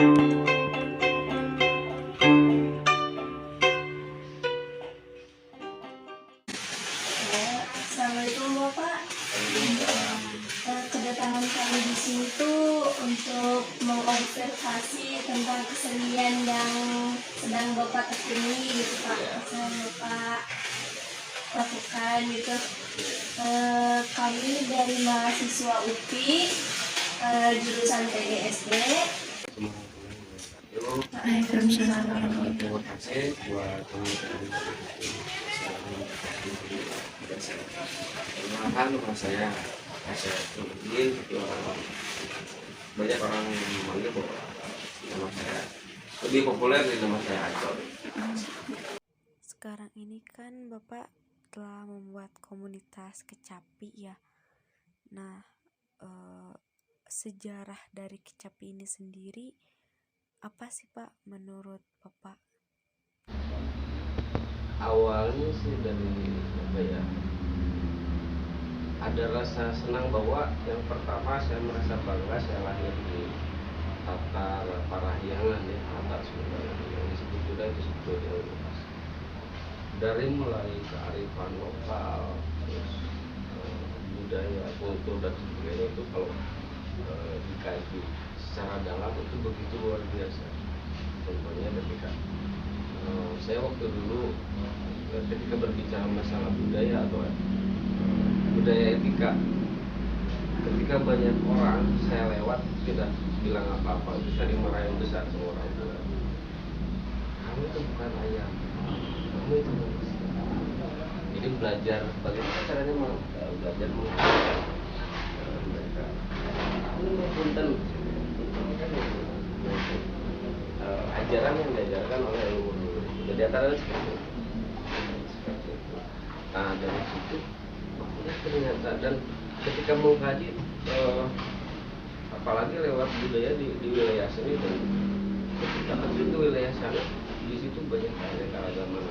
Assalamualaikum Bapak. Kedatangan kami di sini tuh untuk mengobservasi tentang kesenian yang sedang Bapak tekuni gitu Pak. Sedang Bapak lakukan gitu. Kami dari mahasiswa UPI jurusan PGSD. Terima kasih buat teman-teman. Perkenalkan nama saya Nurdin. Banyak orang yang memanggil bahwa nama saya lebih populer dari nama saya Acor. Sekarang ini kan Bapak telah membuat komunitas kecapi ya. Nah, sejarah dari kecapi ini sendiri apa sih Pak menurut Bapak? Awalnya sih dari apa ya? Ada rasa senang bahwa yang pertama saya merasa bangga saya lahir di Tatar Parahyangan ya, Tatar Sunda yang disebut juga itu sebetulnya luas. Dari mulai kearifan lokal, terus budaya, kultur dan sebagainya itu kalau dikaji secara dalam itu begitu luar biasa. Contohnya ketika saya waktu dulu ketika berbicara masalah budaya atau budaya etika, ketika banyak orang saya lewat tidak bilang apa-apa, bisa dimarahin besar sama orang tua. Kamu itu bukan ayam, kamu itu manusia. Jadi belajar bagaimana caranya belajar menghargai mereka. Kamu mau punten, ajaran yang diajarkan oleh leluhur. Jadi antara seperti itu. Nah dari situ ternyata dan ketika mengkaji apalagi lewat budaya di wilayah sini dan ketika terjun ke wilayah sana di situ banyak keanekaragaman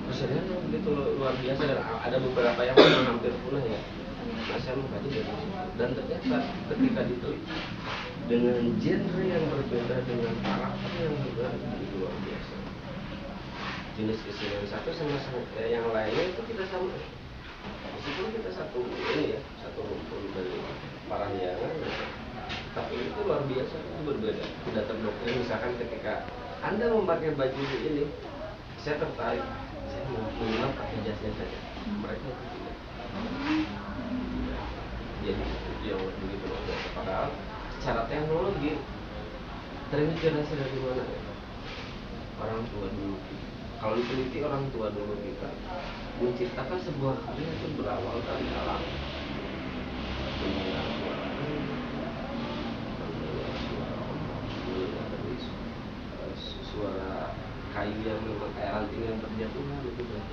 kesenian yang begitu luar biasa dan ada beberapa yang hampir punah ya. Nah saya mengkaji dari situ dan ternyata ketika diteliti dengan genre yang berbeda dengan karakter yang juga luar biasa. Jenis kesenian satu sama yang lainnya itu kita sama. Meskipun kita satu ini ya, satu rumpun dari Parahyangan, tapi itu luar biasa, itu berbeda. Tidak terdoktrin. Misalkan ketika Anda memakai baju ini, saya tertarik, saya mau pakai jasnya saja. Mereka itu tidak. Jadi itu yang begitu luar biasa. Padahal secara teknologi terinspirasi dari mana ya? Orang tua dulu. Kalau diteliti orang tua dulu kita menciptakan sebuah karya itu berawal dari alam. Suara kayu yang memang kayak ranting yang berjatuhan itu tidak.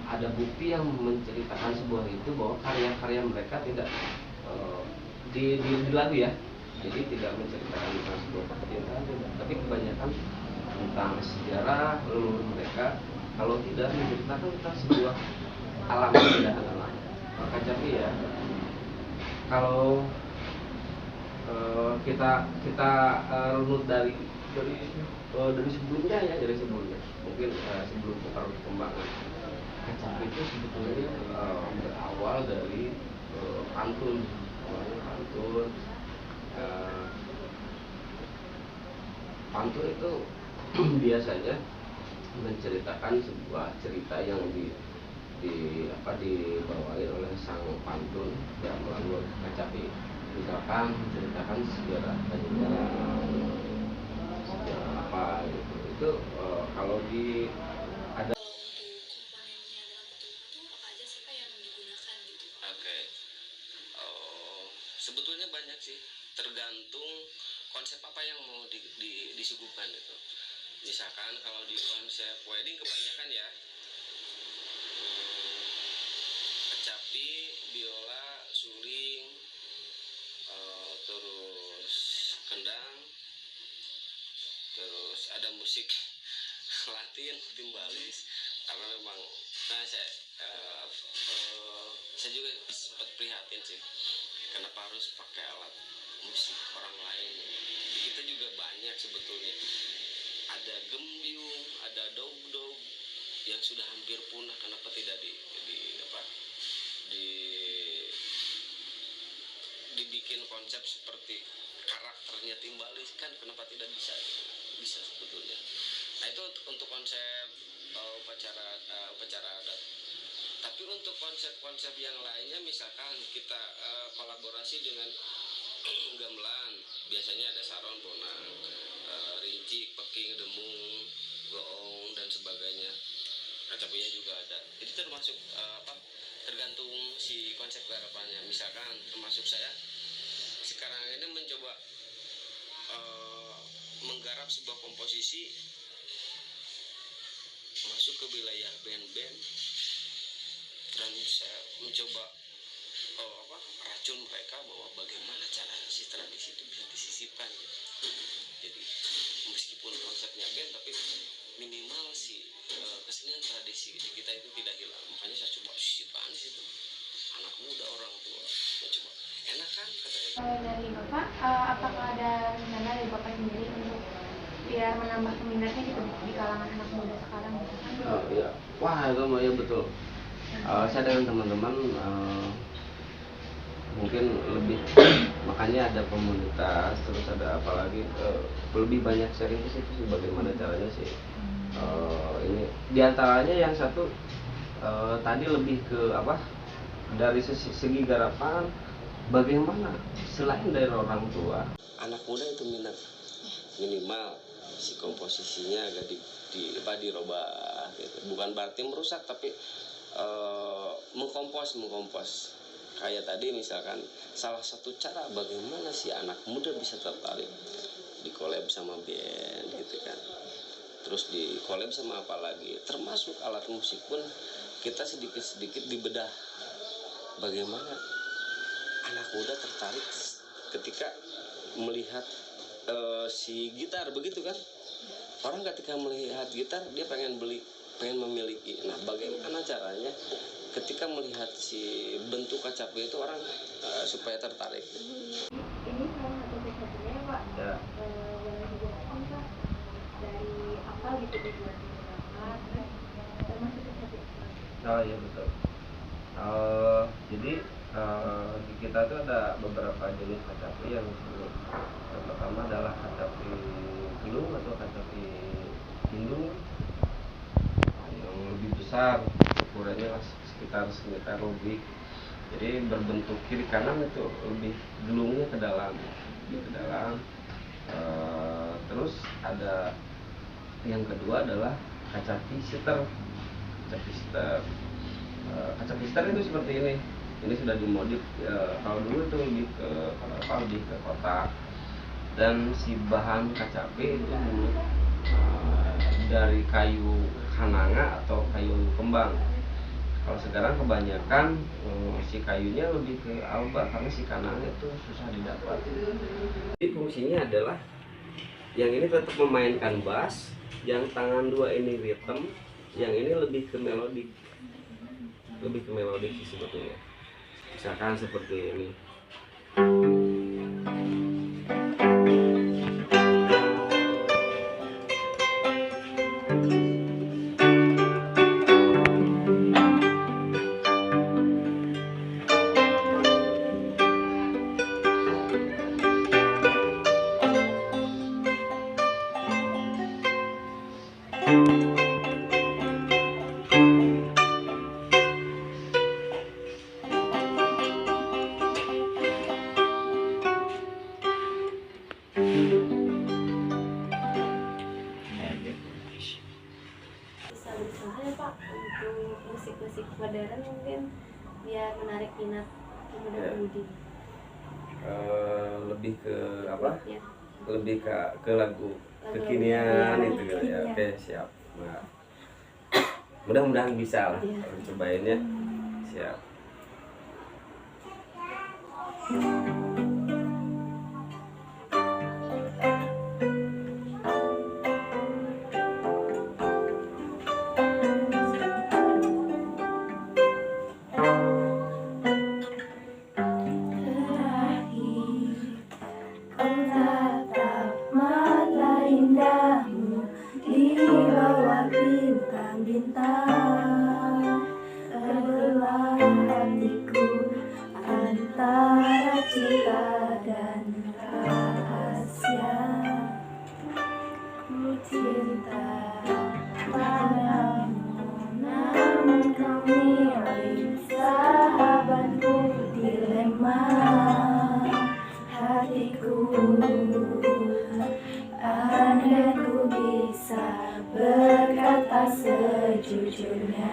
Ada bukti yang menceritakan sebuah itu bahwa karya-karya mereka tidak di lagu ya. Jadi tidak menceritakan tentang sebuah percintaan, tapi kebanyakan tentang sejarah leluhur mereka, kalau tidak menceritakan tentang sebuah alam keindahan alam. Kecapi ya, kalau kita runut dari sebelumnya ya, dari sebelumnya mungkin sebelum perkembangan kecapi itu sebetulnya berawal dari pantun, pantun itu biasanya menceritakan sebuah cerita yang dibawain oleh sang pantun yang melalui kecapi. Misalkan menceritakan sejarah apa gitu. Itu kalau di ada Komponennya dalam bentuk itu apa aja sih Pak yang digunakan gitu? Oke. Sebetulnya banyak sih, tergantung konsep apa yang mau disuguhkan itu. Misalkan kalau di konsep wedding kebanyakan ya kecapi, biola, suling, terus kendang, terus ada musik Latin, timbalis. Karena memang, nah saya juga sempat prihatin sih, kenapa harus pakai alat musik orang lain. Di kita juga banyak sebetulnya, ada gembyung, ada dog yang sudah hampir punah. Kenapa tidak di dibikin konsep seperti karakternya Timbalis, kan kenapa tidak bisa sebetulnya. Nah itu untuk konsep upacara adat. Tapi untuk konsep-konsep yang lainnya, misalkan kita kolaborasi dengan gamelan, biasanya ada saron, bonang, rincik, peking, demung, goong dan sebagainya. Kacapinya juga ada. Itu termasuk tergantung si konsep garapannya. Misalkan termasuk saya sekarang ini mencoba menggarap sebuah komposisi masuk ke wilayah band-band, dan saya mencoba racun mereka bahwa bagaimana caranya si tradisi itu bisa disisipkan. Jadi meskipun konsepnya band, tapi minimal si kesenian tradisi di kita itu tidak hilang. Makanya saya coba sisipkan di situ. Anak muda, orang tua, saya coba enak kan katanya. Dari Bapak, apakah ada rencana dari Bapak sendiri untuk biar menambah peminatnya gitu di kalangan anak muda sekarang gitu kan? Iya, wah itu ya betul. Saya dengan teman-teman mungkin lebih makanya ada komunitas, terus ada apalagi lebih banyak sharing ke situ sih, bagaimana caranya sih ini diantaranya yang satu tadi lebih ke dari segi garapan, bagaimana selain dari orang tua, anak muda itu minat, minimal si komposisinya agak dirubah gitu. Bukan berarti merusak, tapi mengkompos. Kayak tadi misalkan salah satu cara bagaimana si anak muda bisa tertarik di collab sama band gitu kan. Terus di collab sama apa lagi, termasuk alat musik pun kita sedikit-sedikit dibedah. Bagaimana anak muda tertarik ketika melihat si gitar begitu kan. Orang ketika melihat gitar dia pengen memiliki. Nah, bagaimana caranya ketika melihat si bentuk kacapi itu orang supaya tertarik. Ini salah satu tekniknya ya Pak. Ya. Yang dijelaskan Pak dari apa gitu dibuat berapa, termasuk seperti apa? Oh iya betul. Jadi di kita tuh ada beberapa jenis kacapi yang disebut. Yang pertama adalah kacapi gelung atau kacapi hindung yang lebih besar, ukurannya sekitar lebih. Jadi berbentuk kiri kanan itu lebih gelungnya ke dalam. Terus ada yang kedua adalah kacapi sitter. Kacapi sitter itu seperti ini. Ini sudah dimodif. Kalau dulu itu lebih ke kotak. Dan si bahan kacapi itu dulu dari kayu hananga atau kayu kembang. Kalau sekarang kebanyakan si kayunya lebih ke alba karena si kanangnya itu susah didapat. Jadi fungsinya adalah yang ini tetap memainkan bass, yang tangan dua ini rhythm, yang ini lebih ke melodik sih sebetulnya. Misalkan seperti ini. Misalnya Pak untuk musik-musik modern mungkin biar menarik minat pemuda-pemudi. Lebih ke apa? Ya. Lebih ke lagu kekinian ya, itu kan ya. iya. Oke, siap. Nah, mudah-mudahan bisa lah Iya. kalau cobain ya. Siap. Terakhir antara cinta dan rahasia. Ku cinta padamu, namun kau milik sahabatku. Dilema hatiku, andai ku bisa berkata sejujurnya.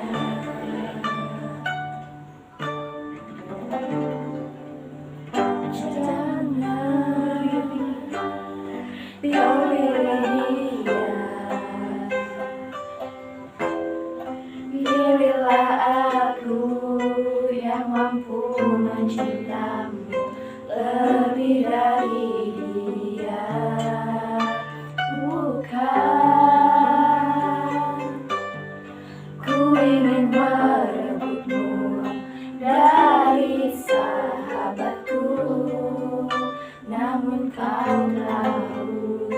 Jangan kau pilih dia, pilihlah aku yang mampu mencintamu lebih dari dia. Bukan ku ingin merebutmu dari sahabatku, namun kau tahu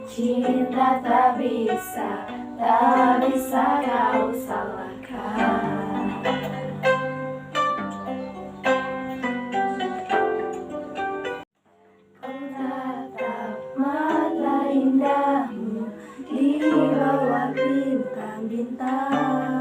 cinta tak bisa kau salahkan. Ku tatap mata indahmu di bawah bintang-bintang.